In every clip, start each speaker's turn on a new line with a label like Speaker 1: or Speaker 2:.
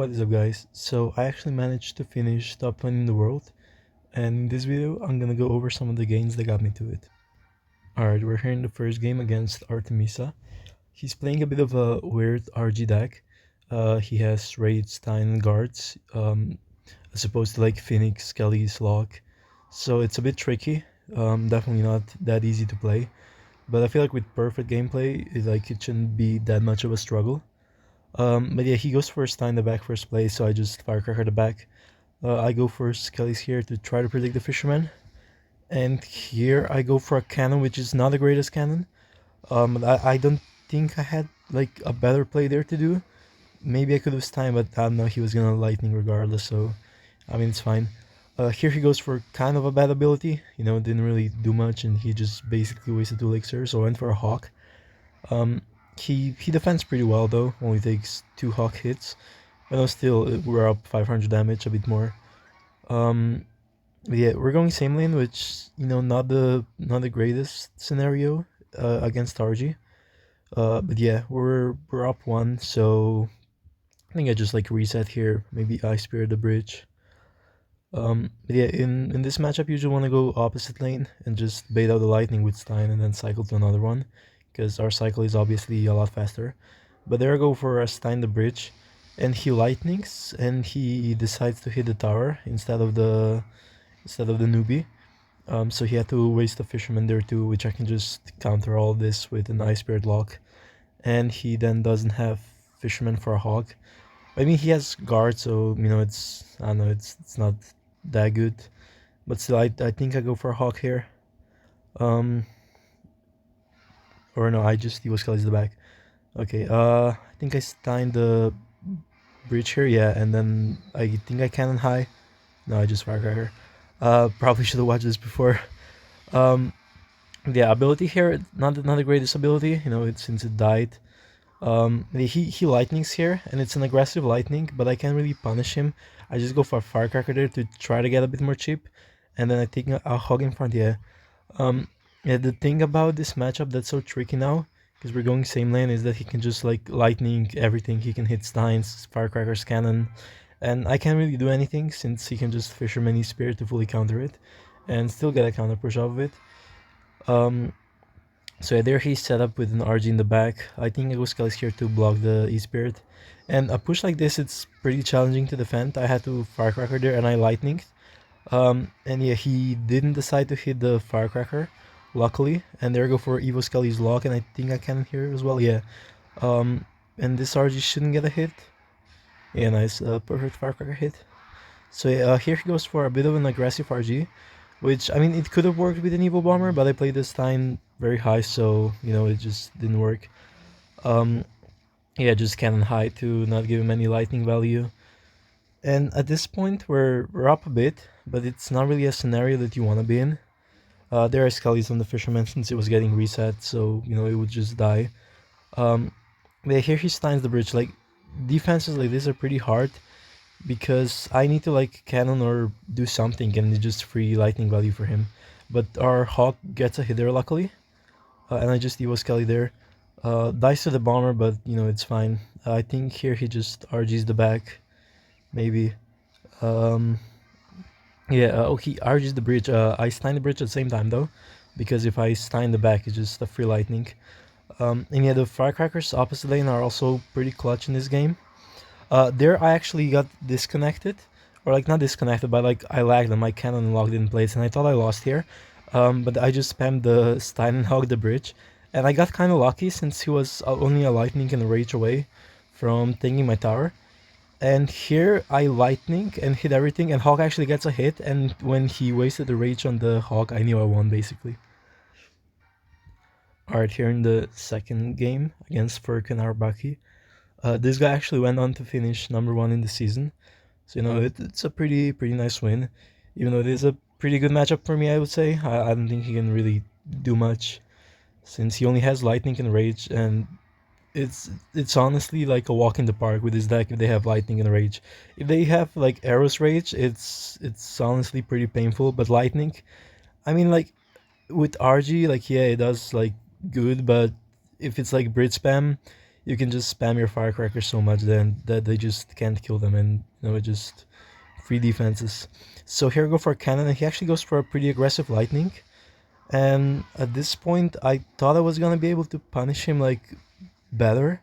Speaker 1: What is up, guys? So I actually managed to finish top 20 in the world, and in this video I'm gonna go over some of the games that got me to it. Alright, we're here in the first game against Artamisa. He's playing a bit of a weird RG deck. He has Raid, Stein, and Guards, as opposed to like Phoenix, Skelly's Lock. So it's a bit tricky, definitely not that easy to play. But I feel like with perfect gameplay, it shouldn't be that much of a struggle. But yeah, he goes first time the back first play, so I just firecracker the back. I go for Skelly's here to try to predict the fisherman. And here I go for a cannon, which is not the greatest cannon. I don't think I had like a better play there to do. Maybe I could have time, but I don't know, he was gonna lightning regardless, so I mean it's fine. Here he goes for kind of a bad ability, didn't really do much, and he just basically wasted 2 elixirs, so I went for a hawk. He defends pretty well though, only takes 2 hawk hits. But no, still, we're up 500 damage, a bit more. But yeah, we're going same lane, which, not the greatest scenario against RG. But yeah, we're up 1, so I think I just like reset here, maybe I spear the bridge. But yeah, in this matchup, you usually want to go opposite lane and just bait out the lightning with Stein and then cycle to another one, because our cycle is obviously a lot faster. But there I go for a Stein the bridge, and he lightnings, and he decides to hit the tower instead of the newbie. So he had to waste a fisherman there too, which I can just counter all this with an Ice Spirit lock. And he then doesn't have fisherman for a hog. I mean, he has guard, so I don't know, it's not that good. But still, I think I go for a hawk here. Or no, I just Evo Skelly's the back. Okay, I think I Stein the bridge here, yeah, and then I think I cannon high. No, I just firecracker. Probably should have watched this before. Yeah, ability here, not the greatest ability, since it died. He lightnings here, and it's an aggressive lightning, but I can't really punish him. I just go for a firecracker there to try to get a bit more cheap, and then I take a hog in front. Yeah. Yeah. The thing about this matchup that's so tricky now, because we're going same lane, is that he can just like lightning everything. He can hit Steins, firecrackers, cannon, and I can't really do anything since he can just fisherman his spear to fully counter it, and still get a counter push off of it. So yeah, there he's set up with an RG in the back. I think Aguscal is here to block the E-Spirit. And a push like this, it's pretty challenging to defend. I had to Firecracker there and I Lightning. And yeah, he didn't decide to hit the Firecracker, luckily. And there I go for Evo Skelly's lock, and I think I can here as well, yeah. And this RG shouldn't get a hit. Yeah, nice, perfect Firecracker hit. So yeah, here he goes for a bit of an aggressive RG. Which, I mean, it could have worked with an Evil Bomber, but I played this time very high, so, it just didn't work. Yeah, just cannon high to not give him any lightning value. And at this point, we're up a bit, but it's not really a scenario that you want to be in. There are Skellies on the Fisherman since it was getting reset, so, it would just die. Yeah, here he steins the bridge. Like, defenses like this are pretty hard, because I need to like cannon or do something and it's just free lightning value for him. But our hawk gets a hit there luckily, and I just Evo Skelly there. Dies to the bomber, but it's fine. I think here he just RGs the back, maybe. Yeah, oh, he RGs the bridge. I Stein the bridge at the same time though, because if I Stein the back, it's just a free lightning. And yeah, the firecrackers opposite lane are also pretty clutch in this game. There I actually got disconnected, or like not disconnected, but like I lagged and my cannon locked in place, and I thought I lost here. But I just spammed the Stein and hogged the bridge, and I got kind of lucky since he was only a lightning and a rage away from taking my tower. And here I lightning and hit everything, and Hawk actually gets a hit, and when he wasted the rage on the Hawk, I knew I won basically. Alright, here in the second game against Furk and Araki. This guy actually went on to finish #1 in the season, so it's a pretty nice win. Even though it is a pretty good matchup for me, I would say. I don't think he can really do much, since he only has lightning and rage, and it's honestly like a walk in the park with his deck if they have lightning and rage. If they have like arrows rage, it's honestly pretty painful. But lightning, I mean, like with RG, like yeah, it does like good, but if it's like Brit spam, you can just spam your firecracker so much then that they just can't kill them, and it just free defenses. So here I go for a cannon, and he actually goes for a pretty aggressive lightning. And at this point, I thought I was gonna be able to punish him like better,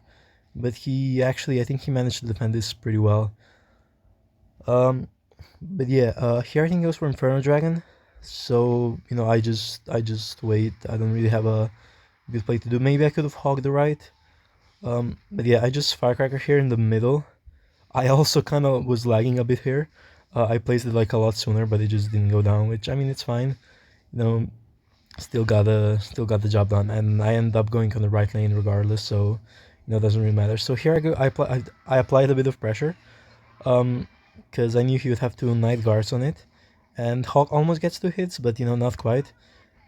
Speaker 1: but he actually, I think he managed to defend this pretty well. But yeah, here I think goes for Inferno Dragon. So I just wait. I don't really have a good play to do. Maybe I could have hogged the right. But yeah, I just Firecracker here in the middle. I also kind of was lagging a bit here. I placed it like a lot sooner, but it just didn't go down, which I mean it's fine. You know, still got the job done, and I end up going on the right lane regardless. So it doesn't really matter. So here I go. I applied a bit of pressure, because I knew he would have two Night Guards on it, and Hawk almost gets two hits, but not quite.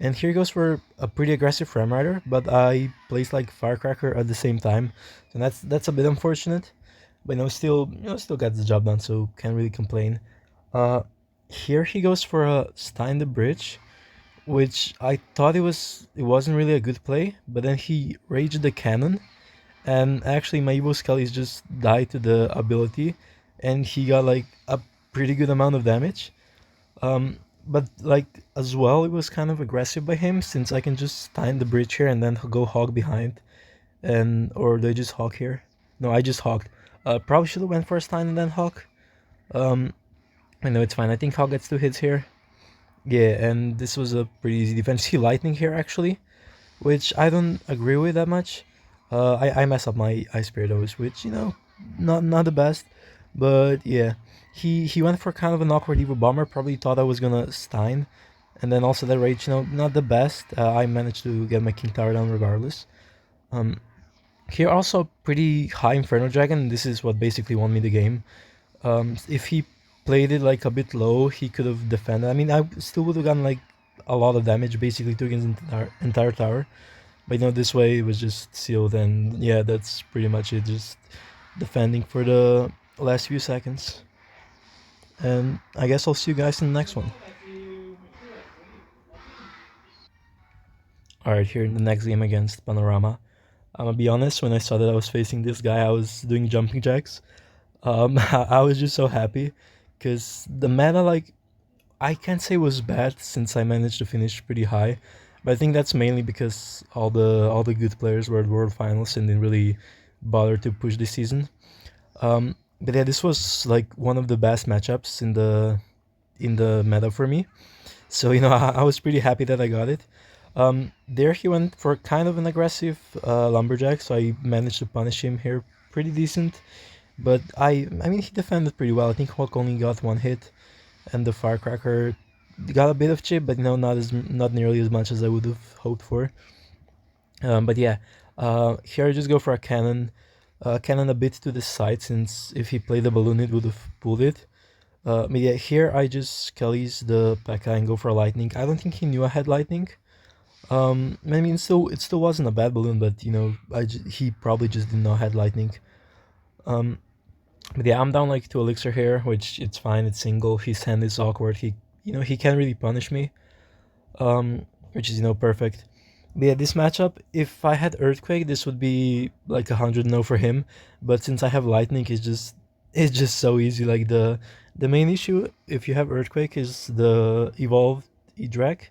Speaker 1: And here goes for a pretty aggressive Frame Rider, but I placed like Firecracker at the same time, so that's a bit unfortunate. But still got the job done, so can't really complain. Uh, Here he goes for a Stein the Bridge, which I thought it wasn't really a good play, but then he raged the cannon, and actually my Evo Skellies just died to the ability, and he got like a pretty good amount of damage. But like as well, it was kind of aggressive by him since I can just Stein the bridge here and then go hog behind, and or they just hog here. No, I just hogged. Probably should have went for a Stein and then hog. Um, I know it's fine. I think hog gets two hits here. Yeah, and this was a pretty easy defense. He lightning here actually, which I don't agree with that much. I mess up my Ice Spiritos, which not the best, but yeah, he went for kind of an awkward Evo Bomber. Probably thought I was gonna Stein, and then also that rage, not the best. I managed to get my King Tower down regardless. Um, Here also pretty high Inferno Dragon. This is what basically won me the game. If he played it like a bit low, he could have defended. I mean, I still would have gotten like a lot of damage basically to his entire tower. But this way it was just sealed, and yeah, that's pretty much it. Just defending for the last few seconds. And I guess I'll see you guys in the next one. Alright, here in the next game against Panorama. I'm gonna be honest, when I saw that I was facing this guy, I was doing jumping jacks. I was just so happy because the meta, like, I can't say was bad since I managed to finish pretty high, but I think that's mainly because all the good players were at World Finals and didn't really bother to push this season. But yeah, this was like one of the best matchups in the meta for me. So I was pretty happy that I got it. There he went for kind of an aggressive lumberjack, so I managed to punish him here pretty decent. But I mean he defended pretty well. I think Hawk only got one hit, and the Firecracker got a bit of chip, but not nearly as much as I would have hoped for. But yeah, here I just go for a cannon. Cannon a bit to the side, since if he played the balloon it would have pulled it. But yeah, here I just Skelly's the P.E.K.K.A. and go for a lightning. I don't think he knew I had lightning. I mean, it still wasn't a bad balloon, but he probably just didn't know I had lightning. Um, but yeah, I'm down like 2 elixir here, which it's fine. It's single. His hand is awkward. He can't really punish me. Which is perfect. But yeah, this matchup, if I had Earthquake, this would be like 100 no for him. But since I have Lightning, it's just so easy. Like the main issue if you have Earthquake is the evolved E-Drag,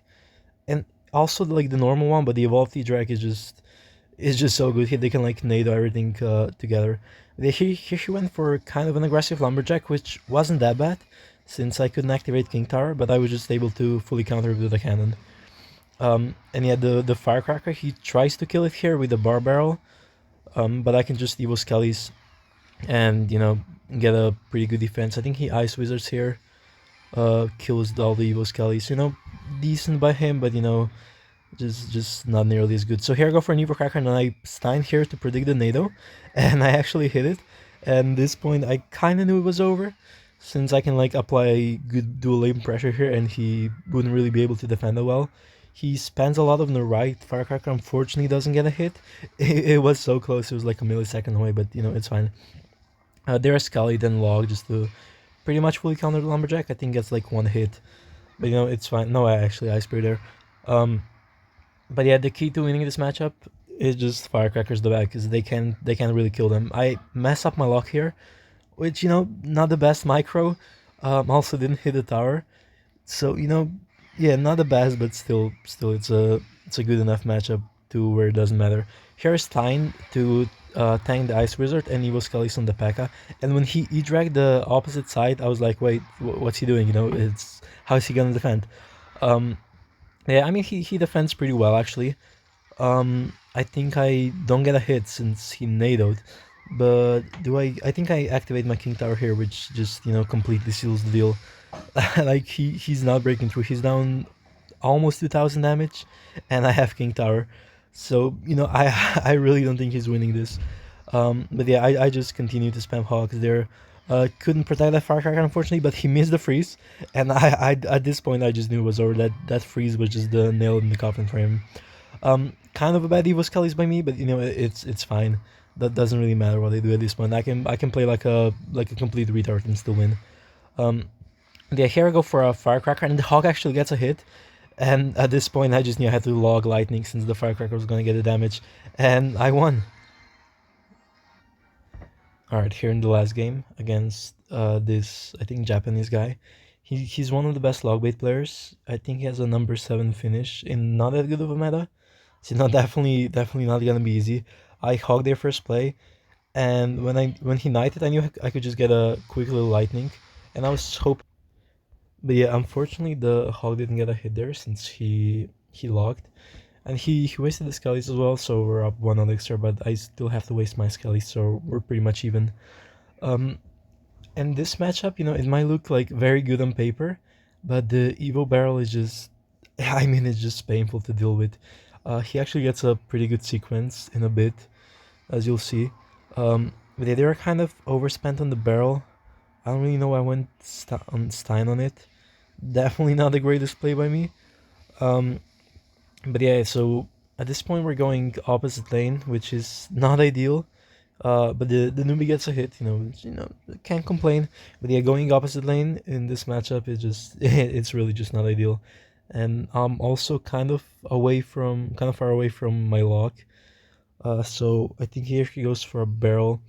Speaker 1: and also like the normal one, but the evolved E-Drag is just so good. They can like nade everything together. Here he went for kind of an aggressive lumberjack, which wasn't that bad, since I couldn't activate King Tower, but I was just able to fully counter with the cannon. And yeah, the Firecracker, he tries to kill it here with the bar barrel, but I can just Evo Skellies and get a pretty good defense. I think he Ice Wizards here, kills all the Evo Skellies. Decent by him, but just not nearly as good. So here I go for an Evo Cracker, and I Stein here to predict the NATO, and I actually hit it. And this point, I kind of knew it was over, since I can like apply good dual lane pressure here, and he wouldn't really be able to defend it well. He spends a lot on the right. Firecracker unfortunately doesn't get a hit. It was so close, it was like a millisecond away, but it's fine. There's Scully, then Log, just to pretty much fully counter the Lumberjack. I think gets like one hit, but it's fine. No, I actually Ice Spirit there. But yeah, the key to winning this matchup It's just firecrackers the back because they can't really kill them. I mess up my lock here, which not the best micro. Also didn't hit the tower, so yeah, not the best, but still it's a good enough matchup to where it doesn't matter. Here's Tyne to tank the Ice Wizard and Evo Skellies on the P.E.K.K.A. And when he dragged the opposite side, I was like, wait, what's he doing? It's how is he gonna defend? Um, yeah, I mean he defends pretty well actually. I think I don't get a hit since he nadoed, but do I? I think I activate my King Tower here, which just completely seals the deal. Like he's not breaking through. He's down almost 2,000 damage, and I have King Tower, so I I really don't think he's winning this. But yeah, I just continue to spam Hogs there. Couldn't protect that Firecracker unfortunately, but he missed the freeze, and I at this point I just knew it was over. That freeze was just the nail in the coffin for him. Kind of a bad Evo Skellies by me, but it's fine. That doesn't really matter what I do at this point. I can play like a complete retard and still win. Um, yeah, here I go for a Firecracker, and the Hog actually gets a hit. And at this point, I just knew I had to log Lightning since the Firecracker was gonna get the damage, and I won. Alright, here in the last game against this, I think, Japanese guy. He's one of the best log bait players. I think he has a number 7 finish in not that good of a meta. So definitely not gonna be easy. I hogged their first play, and when he knighted, I knew I could just get a quick little lightning, and I was hoping. But yeah, unfortunately, the hog didn't get a hit there since he logged, and he wasted the skellies as well. So we're up one elixir, but I still have to waste my skellies, so we're pretty much even. Um, and this matchup, it might look like very good on paper, but the Evo barrel is just, I mean, it's just painful to deal with. He actually gets a pretty good sequence in a bit, as you'll see. But yeah, they were kind of overspent on the barrel. I don't really know why I went on Stein on it. Definitely not the greatest play by me. Um, but yeah, so at this point we're going opposite lane, which is not ideal. But the newbie gets a hit, can't complain. But yeah, going opposite lane in this matchup is just it's really just not ideal. And I'm also kind of far away from my lock. So I think here he goes for a barrel.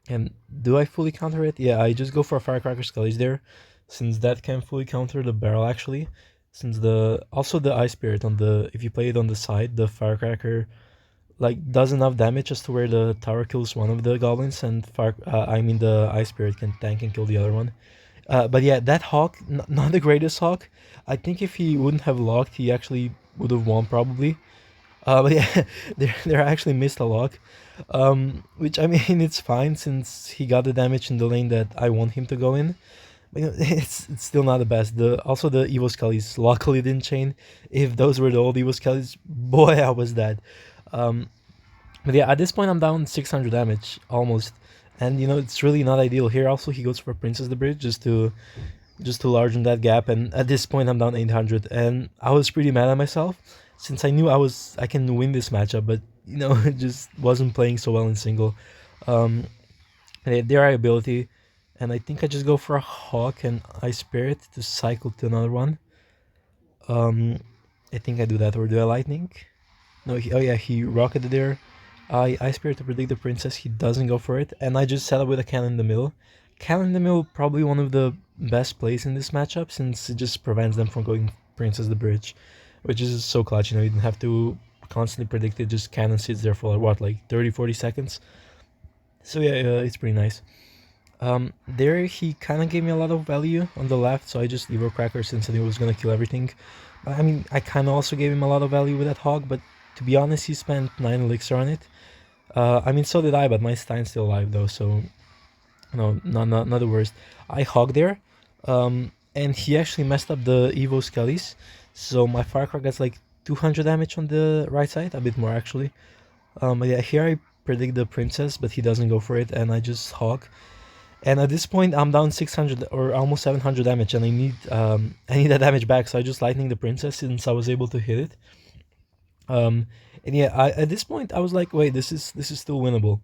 Speaker 1: And do I fully counter it? Yeah, I just go for a Firecracker Skellies there, since that can fully counter the barrel actually. Since the Ice Spirit on the, if you play it on the side, the Firecracker like does enough damage just to where the tower kills one of the goblins, and the Ice Spirit can tank and kill the other one. But yeah, that Hawk, not the greatest Hawk. I think if he wouldn't have locked, he actually would have won probably. But yeah, they actually missed a lock, which I mean it's fine since he got the damage in the lane that I want him to go in. But it's still not the best. Also the Evo Skellies luckily didn't chain. If those were the old Evo Skellies, boy, I was dead. Um, but yeah, at this point I'm down 600 damage almost, and it's really not ideal. Here also he goes for Princess the Bridge just to largen that gap, and at this point I'm down 800, and I was pretty mad at myself since I knew I can win this matchup, but it just wasn't playing so well in single. Their ability, and I think I just go for a Hawk and Ice Spirit to cycle to another one. I think I do that, or do I Lightning? No, oh yeah, he rocketed there. I Spirit to predict the Princess, he doesn't go for it, and I just set up with a Cannon in the middle. Cannon in the middle, probably one of the best plays in this matchup, since it just prevents them from going Princess the Bridge, which is so clutch. You don't have to constantly predict it, just Cannon sits there for like 30-40 seconds. So yeah, it's pretty nice. There he kind of gave me a lot of value on the left, so I just Evo Cracker since I knew it was gonna kill everything. But I mean, I kind of also gave him a lot of value with that Hog, but to be honest, he spent 9 elixir on it. I mean, so did I, but my Stein's still alive though, so no, not the worst. I Hog there, and he actually messed up the Evo Skellies, so my Firecracker gets like 200 damage on the right side, a bit more actually. But yeah, here I predict the Princess, but he doesn't go for it, and I just Hog. And at this point, I'm down 600 or almost 700 damage, and I need that damage back. So I just Lightning the Princess since I was able to hit it. And yeah, at this point I was like, wait, this is still winnable.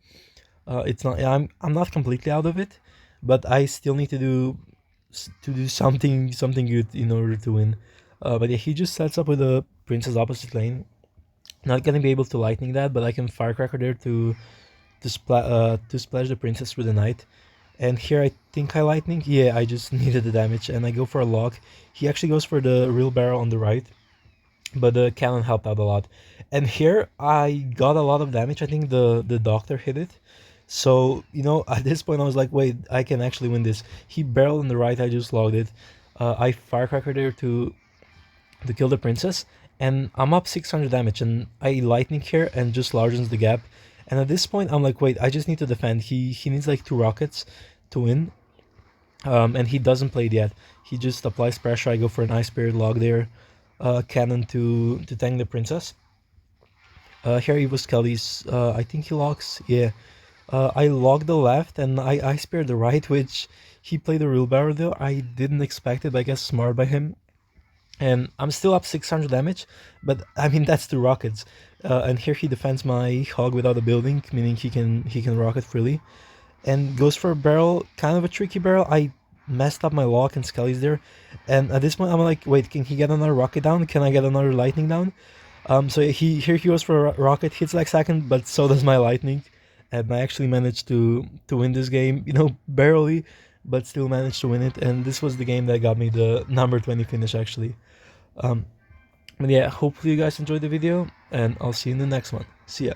Speaker 1: It's not. I'm not completely out of it, but I still need to do something good in order to win. But yeah, he just sets up with a Princess opposite lane. Not gonna be able to lightning that, but I can firecracker there to splash the princess through the night. And here I think I lightning. Yeah, I just needed the damage, and I go for a lock. He actually goes for the real barrel on the right, but the cannon helped out a lot. And here I got a lot of damage. I think the doctor hit it. So, at this point I was like, wait, I can actually win this. He barreled on the right, I just logged it. I firecracker there to kill the princess, and I'm up 600 damage, and I lightning here and just largens the gap. And at this point I'm like, wait, I just need to defend. He needs like 2 rockets to win. And he doesn't play it yet. He just applies pressure. I go for an Ice Spirit log there, cannon to tank the princess. Here he was Kelly's. I think he locks. Yeah. I logged the left and I spared the right, which he played a real barrel though. I didn't expect it. I guess smart by him. And I'm still up 600 damage, but I mean that's 2 rockets. And here he defends my hog without a building, meaning he can rocket freely, and goes for a barrel, kind of a tricky barrel. I messed up my lock and Skelly's there, and at this point I'm like, wait, can he get another rocket down? Can I get another lightning down? So he goes for a rocket, hits like second, but so does my lightning, and I actually managed to win this game. Barely, but still managed to win it. And this was the game that got me the number 20 finish actually. But yeah, hopefully you guys enjoyed the video, and I'll see you in the next one. See ya.